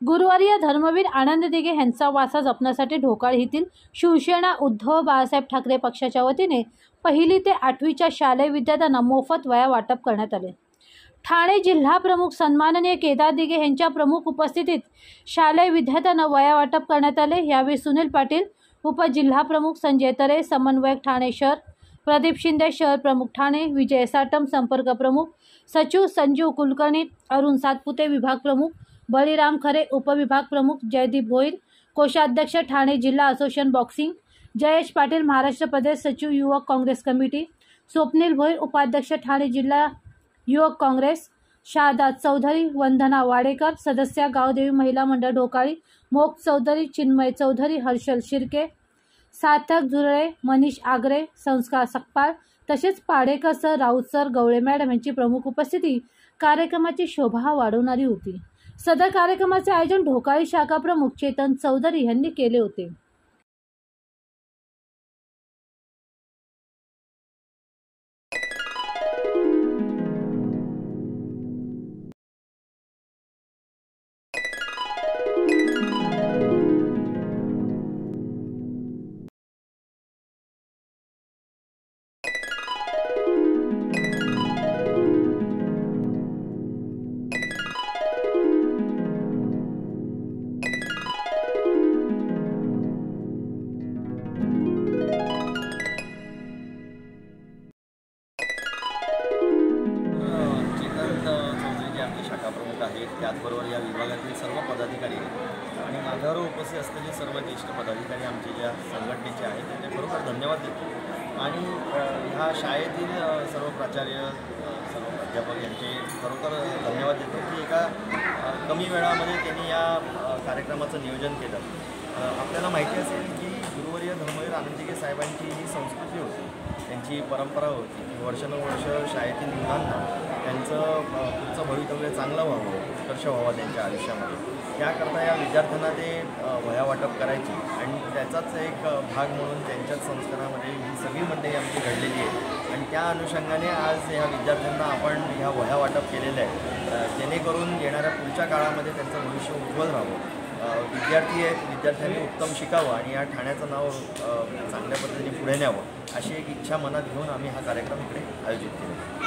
गुरुवारी धर्मवीर आनंद दिघे यांचा वारसा जपण्यासाठी ढोकाळे येथील शिवसेना उद्धव बाळासाहेब ठाकरे पक्षाच्या वतीने 1ली ते 8वीच्या शालेय विद्यार्थ्यांना मोफत वह्या वाटप करण्यात आले। ठाणे जिल्हा प्रमुख सन्माननीय केदार दिघे यांच्या प्रमुख उपस्थितीत शालेय विद्यार्थ्यांना वह्या वाटप करण्यात आले। यावेळी सुनील पाटील उपजिल्हा प्रमुख, संजय तरे समन्वयक ठाणे शहर, प्रदीप शिंदे शहर प्रमुख ठाणे, विजय साटम संपर्क प्रमुख, सचिव संजीव कुलकर्णी, अरुण सातपुते विभाग प्रमुख, बळीराम खरे उपविभाग प्रमुख, जयदीप भोईर कोषाध्यक्ष ठाणे जिल्हा असोसिएशन बॉक्सिंग, जयेश पाटील महाराष्ट्र प्रदेश सचिव युवक काँग्रेस कमिटी, स्वप्नील भोईर उपाध्यक्ष ठाणे जिल्हा युवक काँग्रेस, शारदा चौधरी, वंदना वाडेकर सदस्य गावदेवी महिला मंडळ ढोकाळी, मोक चौधरी, चिन्मय चौधरी, हर्षल शिर्के, सार्थक जुरळे, मनीष आगरे, संस्कार सकपाळ तसेच Padekar sir, Raut sir, Gawale madam यांची प्रमुख उपस्थिती कार्यक्रमाची शोभा वाढवणारी होती। सदर कार्यक्रमाचे आयोजन ढोकाळी शाखा प्रमुख चेतन चौधरी यांनी केले होते। शाखा प्रमुख आहेत, त्याचबरोबर या विभागातील सर्व पदाधिकारी आणि माझ्यावर उपस्थित असलेले सर्व ज्येष्ठ पदाधिकारी आमचे ज्या संघटनेचे आहेत त्यांचे खरोखर धन्यवाद देतो। आणि ह्या शाळेतील सर्व प्राचार्य, सर्व प्राध्यापक यांचे खरोखर धन्यवाद देतो की एका कमी वेळामध्ये त्यांनी या कार्यक्रमाचं नियोजन केलं। आपल्याला माहिती असेल की गुरुवर्य धर्मवीर आनंद दिघे साहेबांची ही संस्कृती होती, त्यांची परंपरा होती की वर्षानुवर्ष शाळेतील मुलांना त्यांचं पुढचं भवितव्य चांगलं व्हावं, उत्कर्ष व्हावा त्यांच्या आयुष्यामध्ये, त्याकरता या विद्यार्थ्यांना ते वह्या वाटप करायची आणि त्याचाच एक भाग म्हणून त्यांच्याच संस्कारामध्ये ही सगळी मंडळी आमची घडलेली आहे। आणि त्या अनुषंगाने आज ह्या विद्यार्थ्यांना आपण ह्या वह्या वाटप केलेलं आहे, जेणेकरून येणाऱ्या पुढच्या काळामध्ये त्यांचं भविष्य उज्ज्वल राहावं, विद्यार्थी आहेत, विद्यार्थ्यांनी उत्तम शिकावं आणि या ठाण्याचं नाव चांगल्या पद्धतीने पुढे न्यावं अशी एक इच्छा मनात घेऊन आम्ही हा कार्यक्रम इकडे आयोजित केला।